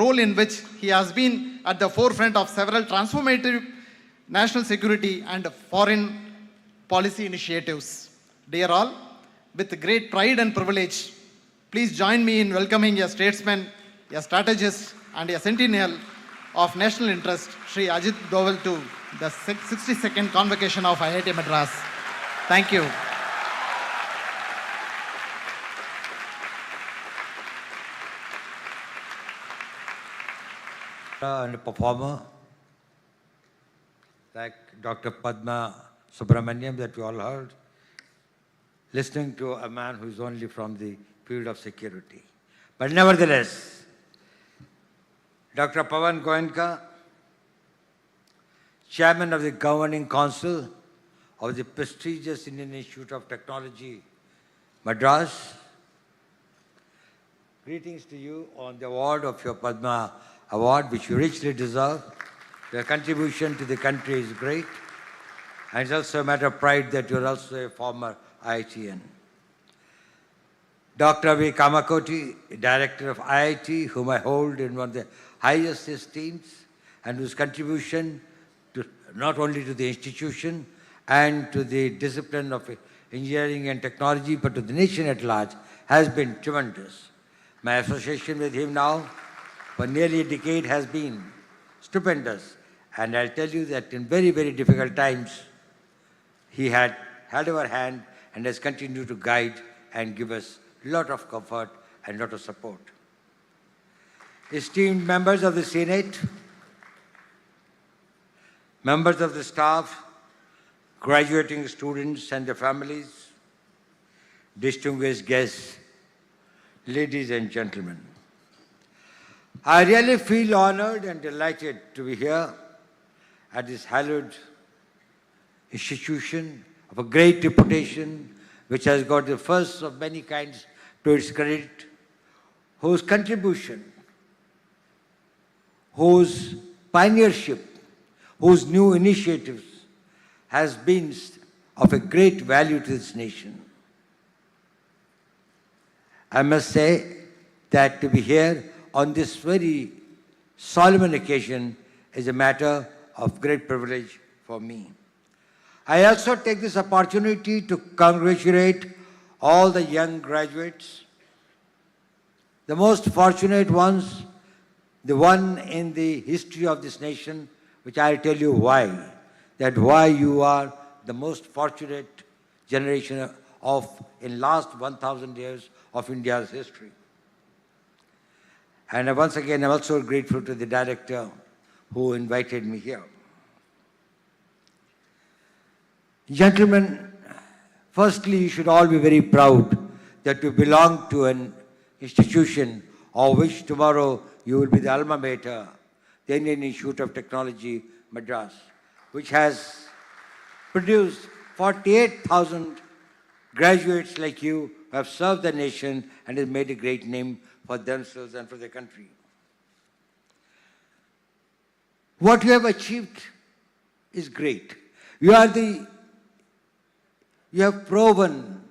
role in which he has been at the forefront of several transformative national security and foreign policy initiatives. Dear all, with great pride and privilege, please join me in welcoming a statesman, a strategist, and a sentinel of national interest, Shri Ajit Doval, to the 62nd convocation of IIT Madras. Thank you. And a performer like Dr. Padma Subramaniam that we all heard, listening to a man who is only from the field of security. But nevertheless, Dr. Pawan Goenka, Chairman of the Governing Council of the prestigious Indian Institute of Technology, Madras, greetings to you on the award of your Padma Award, which you richly deserve. Your contribution to the country is great. And it's also a matter of pride that you're also a former IITian. Dr. V. Kamakoti, Director of IIT, whom I hold in one of the highest esteems, and whose contribution to, not only to the institution and to the discipline of engineering and technology, but to the nation at large, has been tremendous. My association with him now for nearly a decade has been stupendous. And I'll tell you that in very, very difficult times, he had held our hand and has continued to guide and give us a lot of comfort and a lot of support. Esteemed members of the Senate, members of the staff, graduating students and their families, distinguished guests, ladies and gentlemen, I really feel honored and delighted to be here at this hallowed institution of a great reputation, which has got the first of many kinds to its credit, whose contribution, whose pioneership, whose new initiatives has been of a great value to this nation. I must say that to be here on this very solemn occasion is a matter of great privilege for me. I also take this opportunity to congratulate all the young graduates, the most fortunate ones, the one in the history of this nation, which I'll tell you why, that why you are the most fortunate generation of in last 1,000 years of India's history. And once again, I'm also grateful to the director who invited me here. Gentlemen, firstly, you should all be very proud that you belong to an institution of which tomorrow you will be the alma mater, the Indian Institute of Technology, Madras, which has produced 48,000 graduates like you who have served the nation and has made a great name for themselves and for their country. What you have achieved is great. You have proven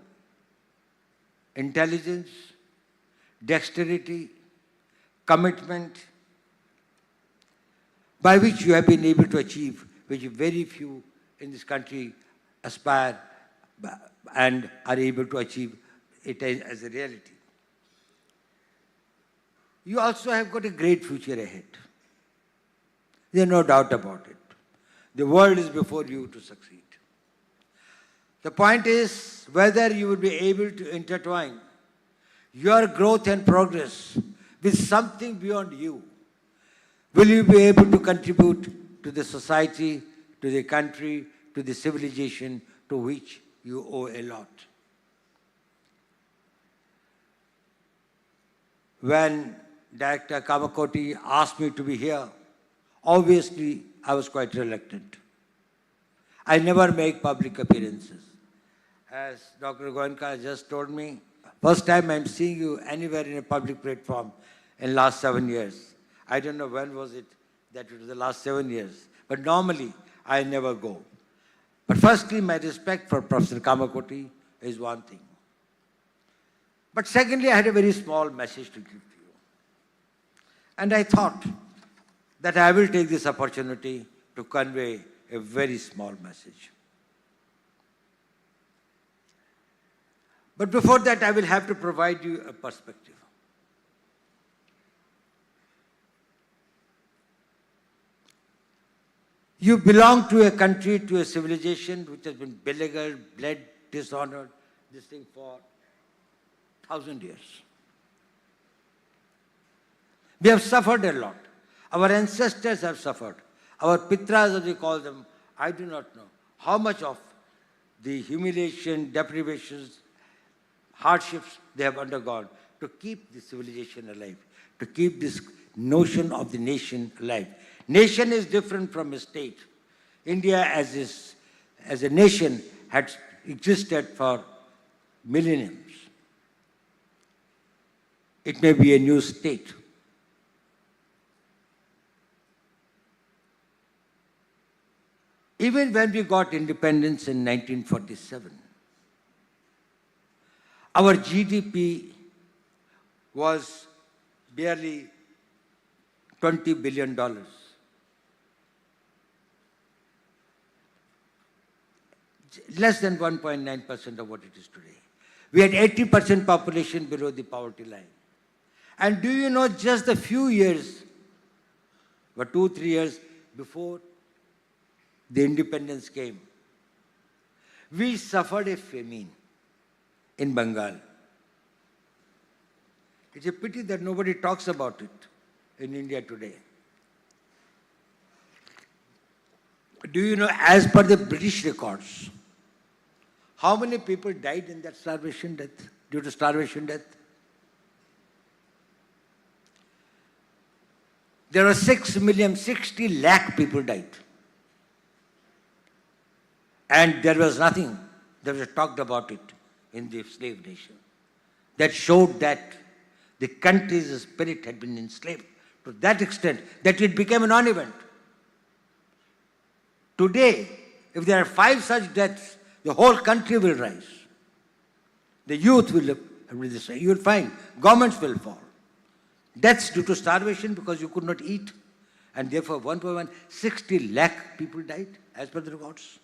intelligence, dexterity, commitment, by which you have been able to achieve, which very few in this country aspire and are able to achieve it as a reality. You also have got a great future ahead. There's no doubt about it. The world is before you to succeed. The point is whether you will be able to intertwine your growth and progress with something beyond you. Will you be able to contribute to the society, to the country, to the civilization to which you owe a lot? When Director Kamakoti asked me to be here, obviously I was quite reluctant. I never make public appearances. As Dr. Goenka just told me, first time I'm seeing you anywhere in a public platform in last 7 years. I don't know when was it that it was the last 7 years. But normally, I never go. But firstly, my respect for Professor Kamakoti is one thing. But secondly, I had a very small message to give to you. And I thought that I will take this opportunity to convey a very small message. But before that, I will have to provide you a perspective. You belong to a country, to a civilization which has been beleaguered, bled, dishonored, this thing for 1,000 years. We have suffered a lot. Our ancestors have suffered. Our pitras, as we call them, I do not know how much of the humiliation, deprivations, hardships they have undergone to keep the civilization alive, to keep this notion of the nation alive. Nation is different from a state. India as a nation had existed for millenniums. It may be a new state. Even when we got independence in 1947, our GDP was barely $20 billion. Less than 1.9% of what it is today. We had 80% population below the poverty line. And do you know, just a few years, or 2-3 years before the independence came, we suffered a famine in Bengal. It's a pity that nobody talks about it in India today. Do you know, as per the British records, how many people died in that starvation death, due to starvation death? There were 60 lakh people died. And there was nothing that was talked about it in the slave nation. That showed that the country's spirit had been enslaved to that extent that it became a non-event. Today, if there are 5 such deaths, the whole country will rise. The youth will you will find governments will fall. Deaths due to starvation because you could not eat. And therefore, 60 lakh people died, as per the records.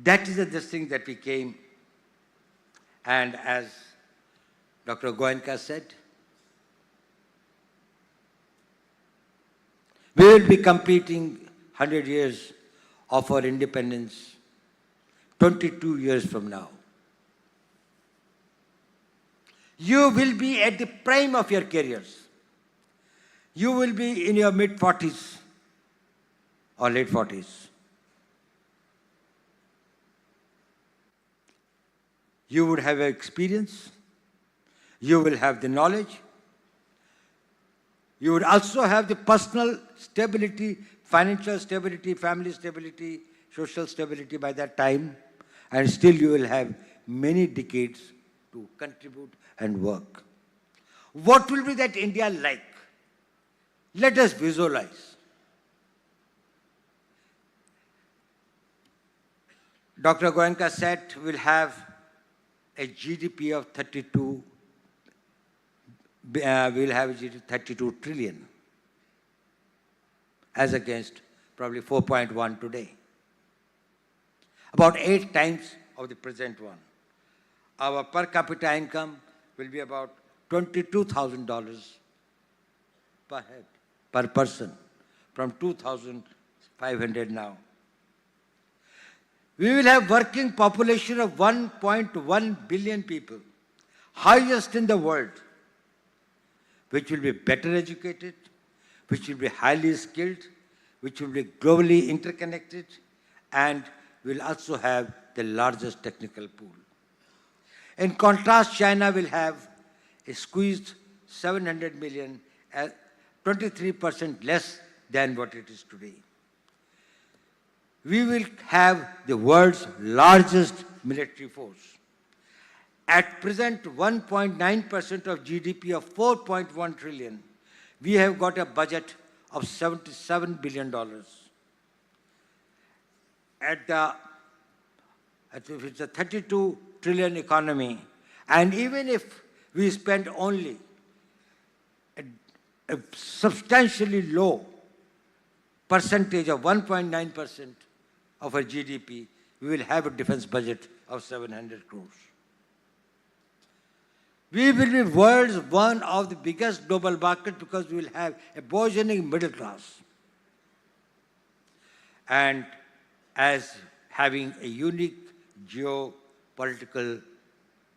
That is the thing that we came, and as Dr. Goenka said, we will be completing 100 years of our independence 22 years from now. You will be at the prime of your careers. You will be in your mid-40s or late 40s. You would have experience. You will have the knowledge. You would also have the personal stability, financial stability, family stability, social stability by that time. And still you will have many decades to contribute and work. What will be that India like? Let us visualize. Dr. Goenka said we'll have a GDP of 32 trillion, as against probably 4.1 today. About 8 times of the present one. Our per capita income will be about $22,000 per head, per person, from 2,500 now. We will have working population of 1.1 billion people, highest in the world, which will be better educated, which will be highly skilled, which will be globally interconnected, and will also have the largest technical pool. In contrast, China will have a squeezed 700 million, 23% less than what it is today. We will have the world's largest military force. At present, 1.9% of GDP of 4.1 trillion, we have got a budget of $77 billion. If it's a 32 trillion economy, and even if we spend only a substantially low percentage of 1.9% of our GDP, we will have a defense budget of 700 crores. We will be world's one of the biggest global markets because we will have a burgeoning middle class. And as having a unique geopolitical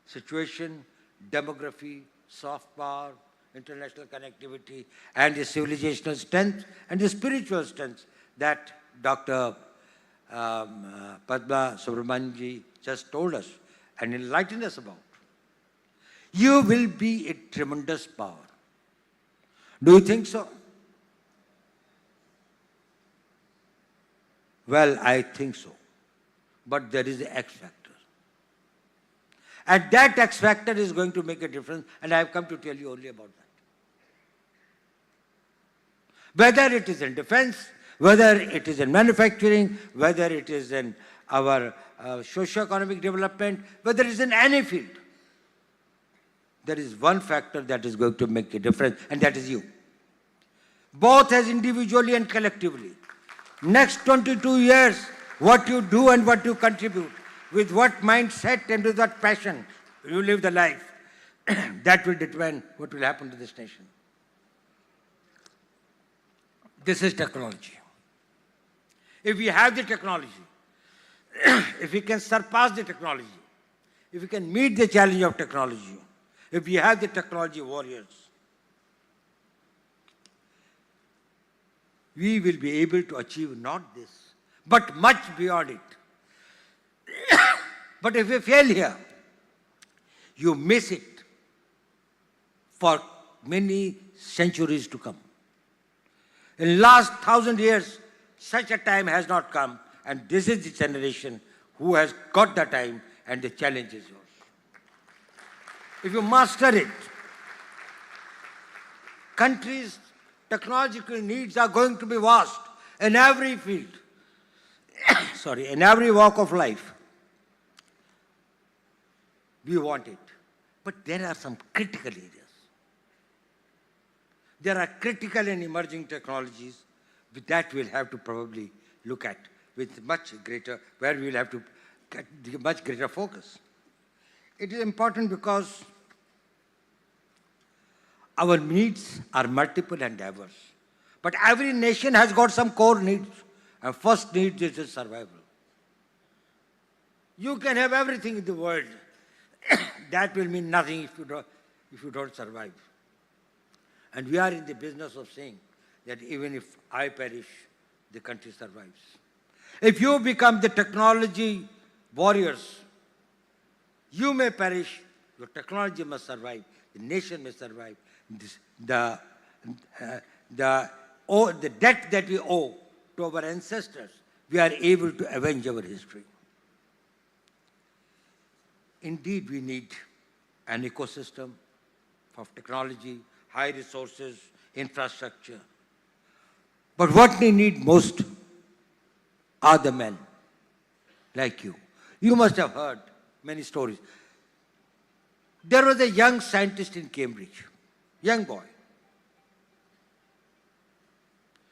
situation, demography, soft power, international connectivity, and the civilizational strength and the spiritual strength that Dr. Padma Subramanianji just told us and enlightened us about. You will be a tremendous power. Do you think so? Well, I think so. But there is the X factor. And that X factor is going to make a difference, and I have come to tell you only about that. Whether it is in defense, whether it is in manufacturing, whether it is in our socio-economic development, whether it is in any field, there is one factor that is going to make a difference, and that is you. Both as individually and collectively. Next 22 years, what you do and what you contribute, with what mindset and with what passion you live the life, that will determine what will happen to this nation. This is technology. If we have the technology, if we can surpass the technology, if we can meet the challenge of technology, if we have the technology warriors, we will be able to achieve not this, but much beyond it. But if we fail here, you miss it for many centuries to come. In the last 1,000 years, such a time has not come, and this is the generation who has got the time, and the challenge is yours. If you master it, countries' technological needs are going to be vast in every field, in every walk of life. We want it. But there are some critical areas. There are critical and emerging technologies that we'll have to probably look at with much greater, where we'll have to get much greater focus. It is important because our needs are multiple and diverse. But every nation has got some core needs. And first need is survival. You can have everything in the world. That will mean nothing if you don't survive. And we are in the business of saying that even if I perish, the country survives. If you become the technology warriors, you may perish, your technology must survive, the nation may survive. The debt that we owe to our ancestors, we are able to avenge our history. Indeed, we need an ecosystem of technology, high resources, infrastructure. But what we need most are the men like you. You must have heard many stories. There was a young scientist in Cambridge, young boy.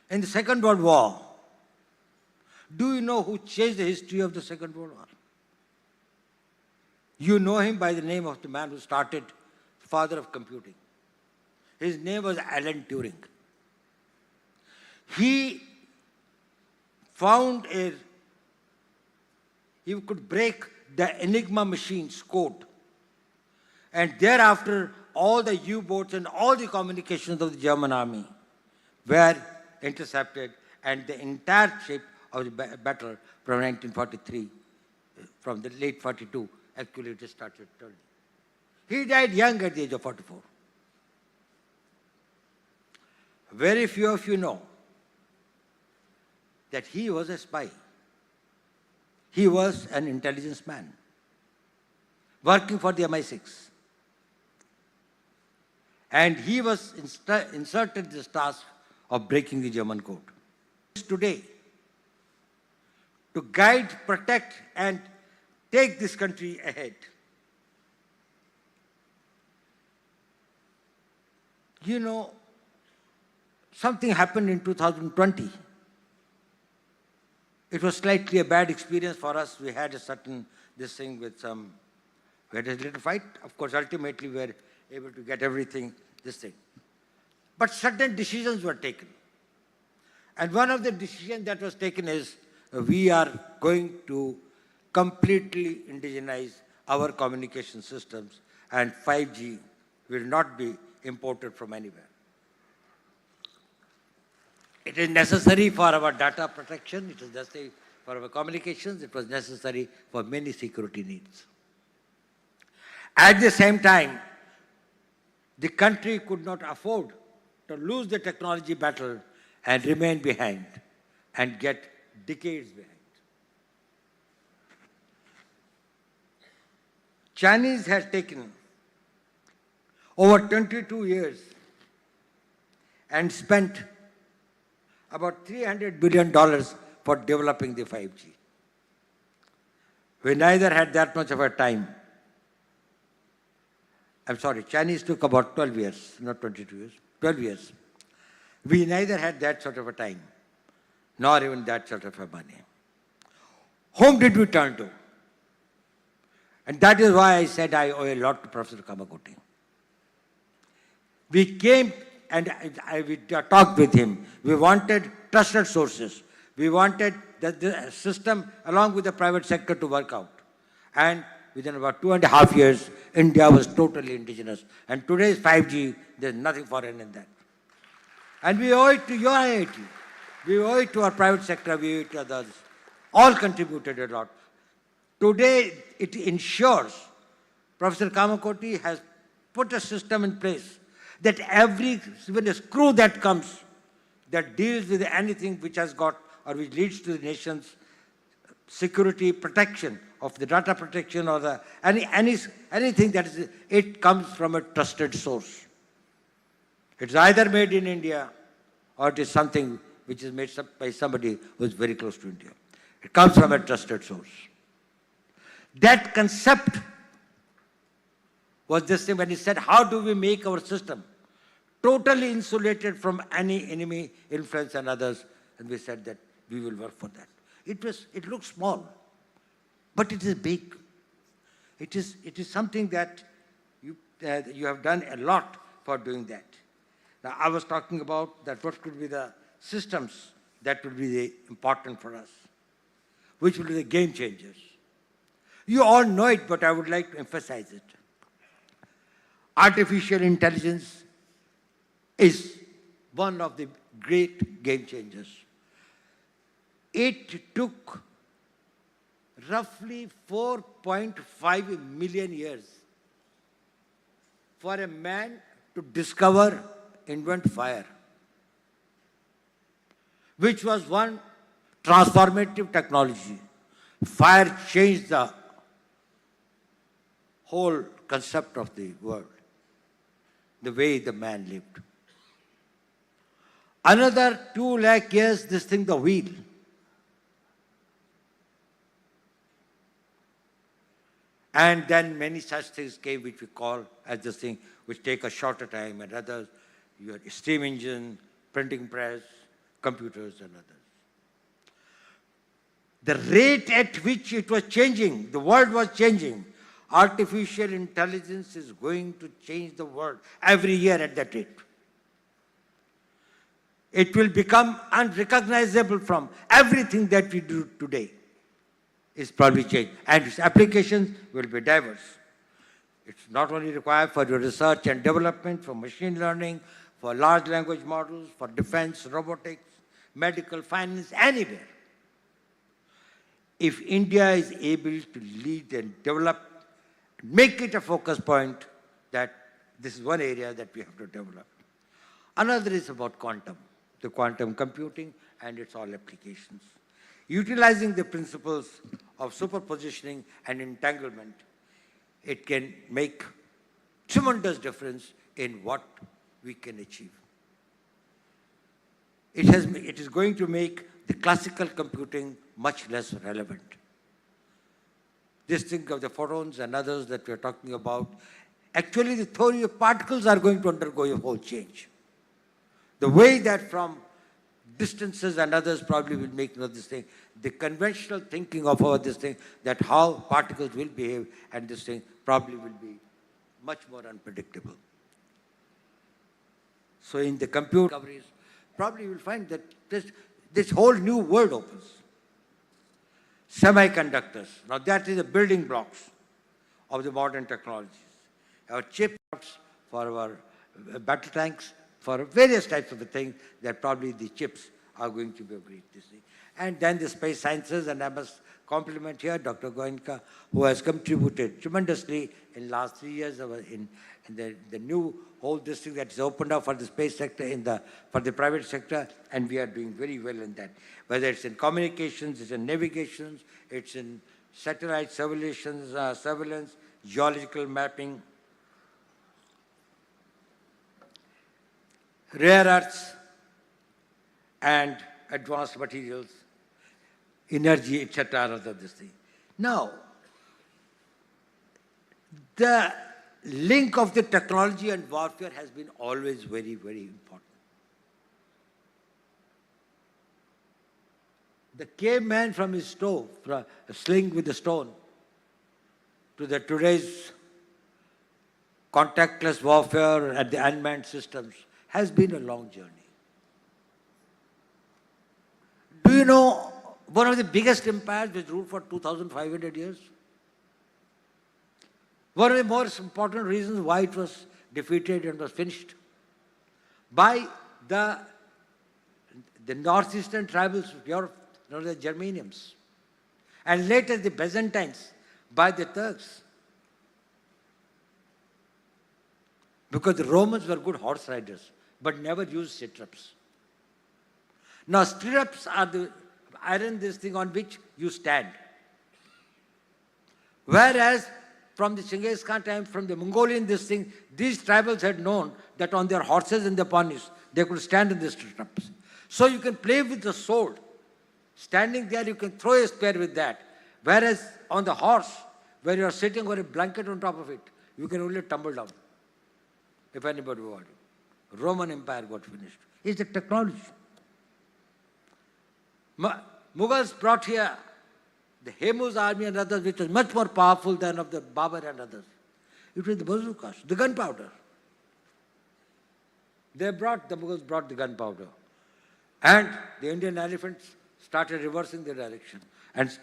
In the Second World War, do you know who changed the history of the Second World War? You know him by the name of the man who started, father of computing. His name was Alan Turing. He found he could break the Enigma machine's code. And thereafter, all the U-boats and all the communications of the German army were intercepted, and the entire shape of the battle from 1943, from the late 42, actually it started turning. He died young at the age of 44. Very few of you know that he was a spy. He was an intelligence man working for the MI6. And he was inserted in this task of breaking the German code. Today, to guide, protect, and take this country ahead. You know, something happened in 2020. It was slightly a bad experience for us. We had a certain, this thing with some, we had a little fight. Of course, ultimately we were able to get everything, this thing. But certain decisions were taken. And one of the decisions that was taken is we are going to completely indigenize our communication systems, and 5G will not be imported from anywhere. It is necessary for our data protection, it is necessary for our communications, it was necessary for many security needs. At the same time, the country could not afford to lose the technology battle and remain behind and get decades behind. Chinese has taken over 22 years and spent about $300 billion for developing the 5G. We neither had that much of a time. I'm sorry, Chinese took about 12 years, not 22 years, 12 years. We neither had that sort of a time, nor even that sort of a money. Whom did we turn to? And that is why I said I owe a lot to Professor Kamakoti. We came and we talked with him. We wanted trusted sources. We wanted the system along with the private sector to work out. And within about 2.5 years, India was totally indigenous. And today's 5G, there's nothing foreign in that. And we owe it to your IIT. We owe it to our private sector. We owe it to others. All contributed a lot. Today, it ensures, Professor Kamakoti has put a system in place that when a screw that comes, that deals with anything which has got or which leads to the nation's security protection of the data protection or the anything that is, it comes from a trusted source. It's either made in India or it is something which is made by somebody who is very close to India. It comes from a trusted source. That concept was this thing when he said, how do we make our system totally insulated from any enemy influence and others? And we said that we will work for that. It looks small, but it is big. It is something that you have done a lot for doing that. Now, I was talking about that what could be the systems that would be important for us, which will be the game changers. You all know it, but I would like to emphasize it. Artificial intelligence is one of the great game changers. It took roughly 4.5 million years for a man to invent fire, which was one transformative technology. Fire changed the whole concept of the world, the way the man lived. Another 2 lakh years, this thing, the wheel. And then many such things came which we call as this thing, which take a shorter time, and others, your steam engine, printing press, computers and others. The rate at which it was changing, the world was changing. Artificial intelligence is going to change the world every year at that rate. It will become unrecognizable from everything that we do today. Is probably changed. And its applications will be diverse. It's not only required for your research and development, for machine learning, for large language models, for defense, robotics, medical, finance, anywhere. If India is able to lead and develop, make it a focus point, that this is one area that we have to develop. Another is about quantum, the quantum computing and its all applications. Utilizing the principles of superpositioning and entanglement, it can make tremendous difference in what we can achieve. It is going to make the classical computing much less relevant. This thing of the photons and others that we are talking about, actually the theory of particles are going to undergo a whole change. The way that from distances and others probably will make this thing, the conventional thinking of our this thing, that how particles will behave and this thing probably will be much more unpredictable. So in the computer discoveries, probably you will find that this whole new world opens. Semiconductors, now that is the building blocks of the modern technologies. Our chips for our battle tanks, for various types of things, that probably the chips are going to be a great thing. And then the space sciences, and I must compliment here Dr. Goenka, who has contributed tremendously in last 3 years in the new whole district that is opened up for the space sector, for the private sector, and we are doing very well in that. Whether it's in communications, it's in navigations, it's in satellite surveillance, geological mapping, rare earths and advanced materials, energy, etc. of this thing. Now, the link of the technology and warfare has been always very, very important. The caveman from his stove, from a sling with a stone, to the today's contactless warfare and the unmanned systems, has been a long journey. Do you know one of the biggest empires which ruled for 2,500 years? One of the most important reasons why it was defeated and was finished by the northeastern tribals of Europe, known as the Germanians, and later the Byzantines by the Turks. Because the Romans were good horse riders, but never used stirrups. Now stirrups are the iron this thing on which you stand. Whereas from the Genghis Khan time, from the Mongolian this thing, these tribals had known that on their horses and their ponies, they could stand in the stirrups. So you can play with the sword. Standing there, you can throw a spear with that. Whereas on the horse, where you are sitting on a blanket on top of it, you can only tumble down, if anybody wanted. Roman Empire got finished. It's the technology. Mughals brought here the Hemu's army and others, which was much more powerful than of the Babur and others. It was the bazookas, the gunpowder. The Mughals brought the gunpowder. And the Indian elephants started reversing their direction and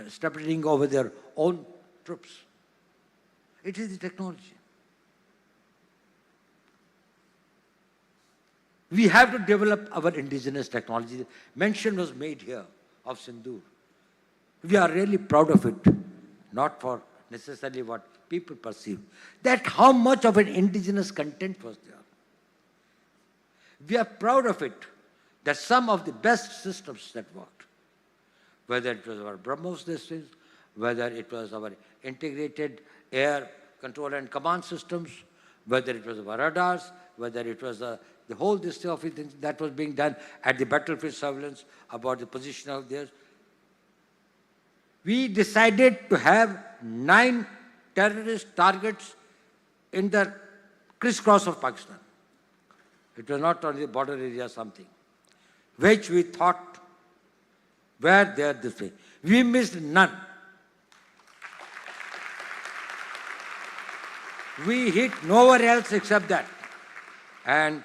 stepping over their own troops. It is the technology. We have to develop our indigenous technology. Mention was made here of Sindoor. We are really proud of it, not for necessarily what people perceive, that how much of an indigenous content was there. We are proud of it, that some of the best systems that worked, whether it was our BrahMos systems, whether it was our integrated air control and command systems, whether it was our radars, whether it was the whole this of things that was being done at the battlefield surveillance about the position of theirs. We decided to have 9 terrorist targets in the crisscross of Pakistan. It was not only the border area something, which we thought were there this way. We missed none. We hit nowhere else except that. And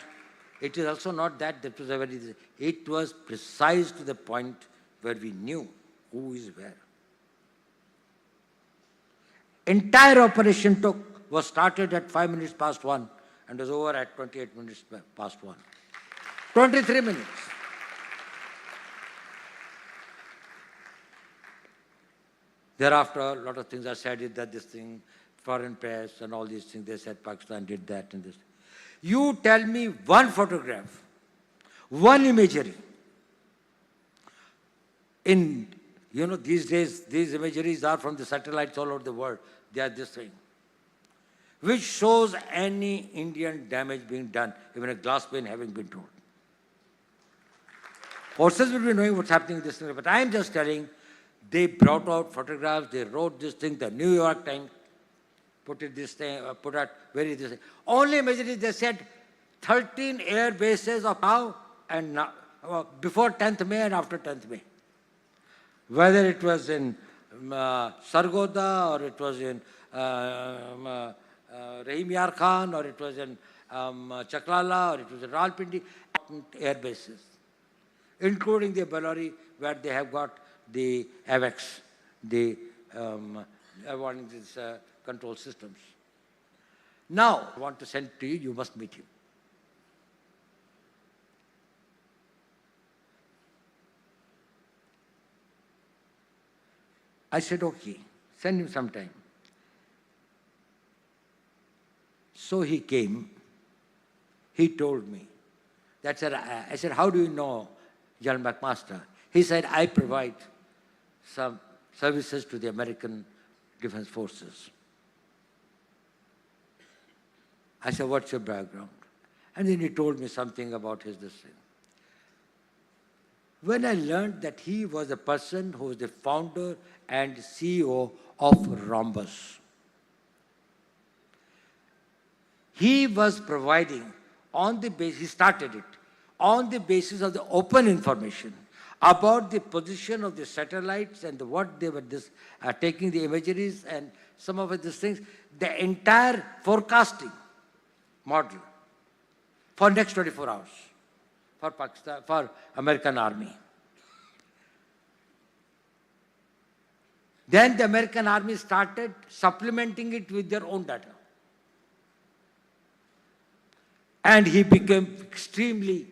it is also not that was a very, it was precise to the point where we knew who is where. Entire operation was started at 5 minutes past 1 and was over at 28 minutes past 1. 23 minutes. Thereafter, a lot of things are said that this thing, foreign press and all these things, they said Pakistan did that and this. You tell me one photograph, one imagery. In, these days, these imageries are from the satellites all over the world. They are this thing, which shows any Indian damage being done, even a glass pane having been torn. Forces will be knowing what's happening in this thing, but I am just telling, they brought out photographs, they wrote this thing, the New York Times put out this thing. Only imagery they said, 13 air bases of now and now, before 10th May and after 10th May. Whether it was in Sargoda, or it was in Rahim Yar Khan, or it was in Chaklala, or it was in Rawalpindi, air bases, including the Bellary, where they have got the AVAX, the warning control systems. Now, I want to send to you, you must meet him. I said, okay, send him sometime. So he came, he told me. I said, how do you know General McMaster? He said, I provide some services to the American Defense Forces. I said, what's your background? And then he told me something about his this thing. When I learned that he was a person who was the founder and CEO of Rhombus, he was providing on the basis, he started it, on the basis of the open information about the position of the satellites and what they were taking the imageries and some of these things, the entire forecasting model for next 24 hours for Pakistan, for American Army. Then the American Army started supplementing it with their own data. And he became extremely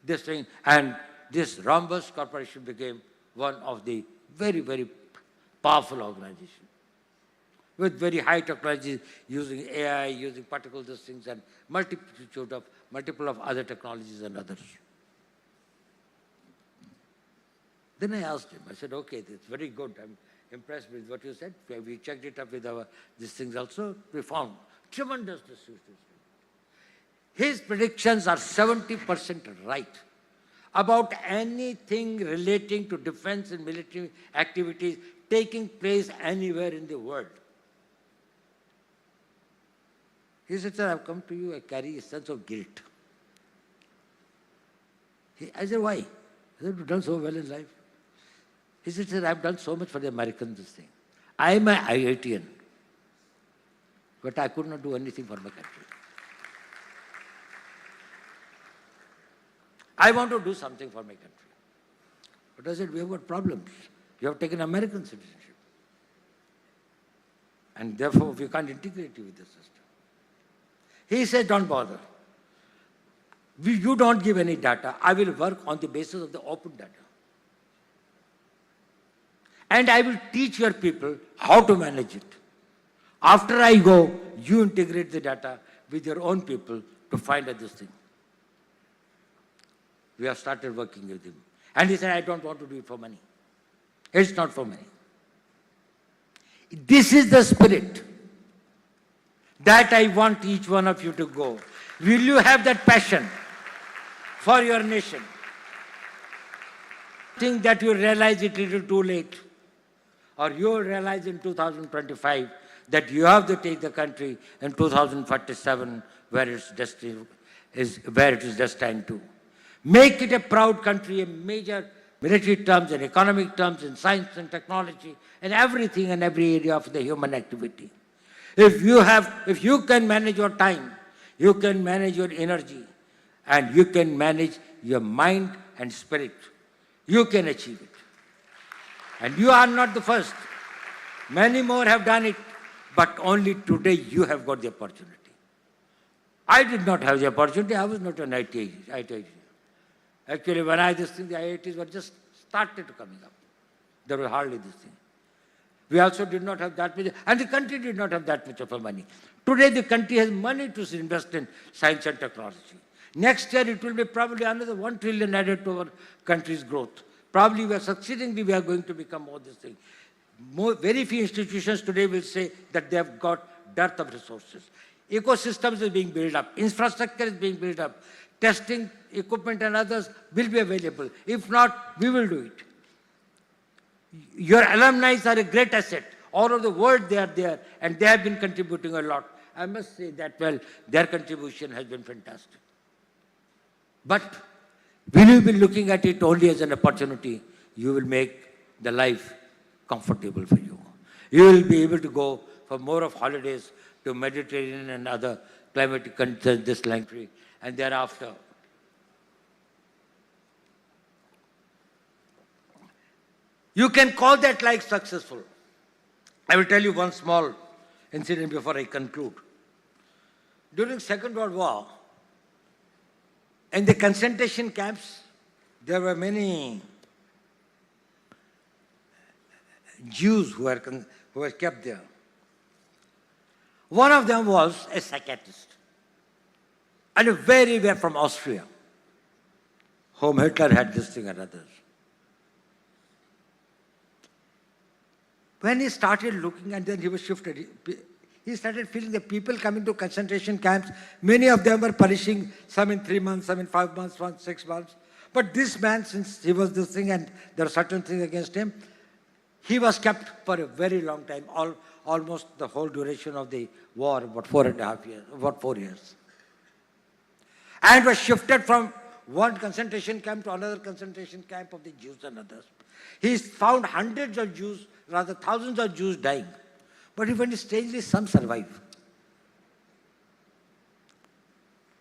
this thing, and this Rhombus Corporation became one of the very, very powerful organizations with very high technology, using AI, using particle these things, and multiple of other technologies and others. Then I asked him, I said, okay, it's very good. I'm impressed with what you said. We checked it up with these things also. We found tremendous disease. His predictions are 70% right about anything relating to defense and military activities taking place anywhere in the world. He said, sir, I've come to you, I carry a sense of guilt. I said, why? I said, you've done so well in life. He said, sir, I've done so much for the Americans, this thing. I'm an IITian, but I could not do anything for my country. I want to do something for my country. But I said, we have got problems. You have taken American citizenship. And therefore, we can't integrate you with the system. He said, don't bother. You don't give any data. I will work on the basis of the open data. And I will teach your people how to manage it. After I go, you integrate the data with your own people to find out this thing. We have started working with him. And he said, I don't want to do it for money. It's not for money. This is the spirit that I want each one of you to go. Will you have that passion for your nation? Think that you realize it a little too late. Or you will realize in 2025 that you have to take the country in 2047 where its destiny is, where it is destined to. Make it a proud country in major military terms and economic terms, in science and technology, and everything and every area of the human activity. If you can manage your time, you can manage your energy, and you can manage your mind and spirit, you can achieve it. And you are not the first. Many more have done it, but only today you have got the opportunity. I did not have the opportunity. I was not an IIT. Actually, when I this thing, the IITs were just started coming up. There was hardly this thing. We also did not have that much, and the country did not have that much of a money. Today, the country has money to invest in science and technology. Next year, it will be probably another 1 trillion added to our country's growth. Probably we are going to become more this thing. Very few institutions today will say that they have got dearth of resources. Ecosystems is being built up. Infrastructure is being built up. Testing equipment and others will be available. If not, we will do it. Your alumni are a great asset. All over the world they are there, and they have been contributing a lot. I must say that, well, their contribution has been fantastic. But will you be looking at it only as an opportunity? You will make the life comfortable for you. You will be able to go for more of holidays to Mediterranean and other climatic countries, this country, and thereafter. You can call that life successful. I will tell you one small incident before I conclude. During Second World War, in the concentration camps, there were many Jews who were kept there. One of them was a psychiatrist, and very well from Austria, whom Hitler had this thing and others. When he started looking, and then he was shifted, he started feeling the people coming to concentration camps, many of them were punishing, some in 3 months, some in 5 months, some 6 months. But this man, since he was this thing and there are certain things against him, he was kept for a very long time, almost the whole duration of the war, about 4.5 years, about 4 years. And was shifted from one concentration camp to another concentration camp of the Jews and others. He found hundreds of Jews, rather thousands of Jews dying. But even strangely, some survive.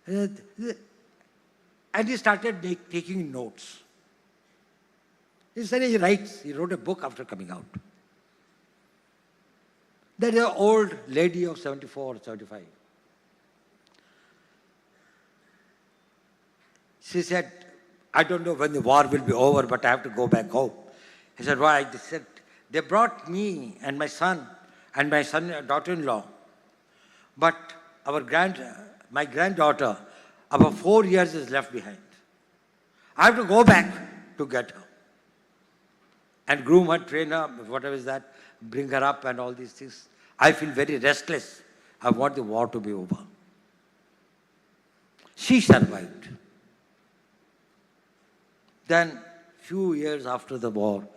And he started taking notes. He said he writes. He wrote a book after coming out. There is an old lady of 74 or 75. She said, I don't know when the war will be over, but I have to go back home. He said, why? They said, they brought me and my son daughter-in-law. But my granddaughter, about 4 years is left behind. I have to go back to get her. And groom her, train her, whatever is that, bring her up and all these things. I feel very restless. I want the war to be over. She survived. Then, few years after the war,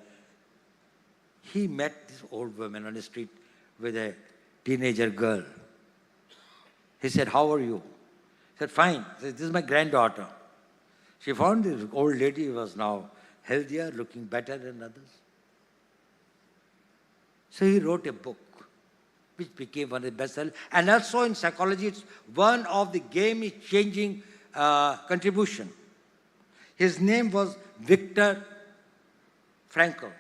he met this old woman on the street with a teenager girl. He said, how are you? He said, fine. He said, this is my granddaughter. She found this old lady was now healthier, looking better than others. So he wrote a book, which became one of the bestsellers. And also in psychology, it's one of the game-changing contribution. His name was Viktor Frankl.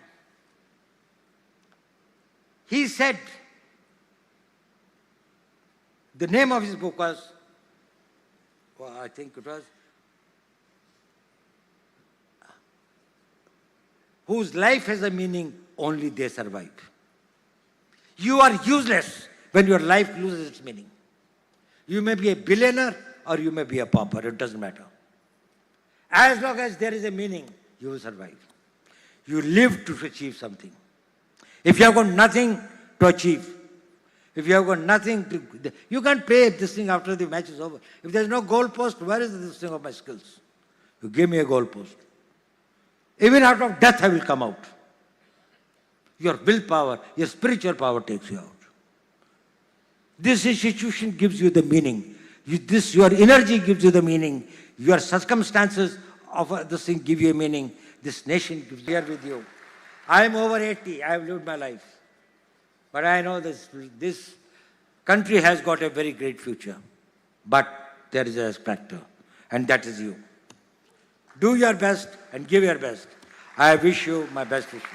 He said, the name of his book was, well, I think it was, whose life has a meaning, only they survive. You are useless when your life loses its meaning. You may be a billionaire or you may be a pauper, it doesn't matter. As long as there is a meaning, you will survive. You live to achieve something. If you have got nothing to achieve, if you have got nothing to, you can't pay this thing after the match is over. If there is no goal post, where is this thing of my skills? You give me a goal post. Even out of death I will come out. Your willpower, your spiritual power takes you out. This institution gives you the meaning. Your energy gives you the meaning. Your circumstances of this thing give you a meaning. This nation gives here with you. I am over 80. I have lived my life. But I know this country has got a very great future. But there is a factor, and that is you. Do your best and give your best. I wish you my best wishes.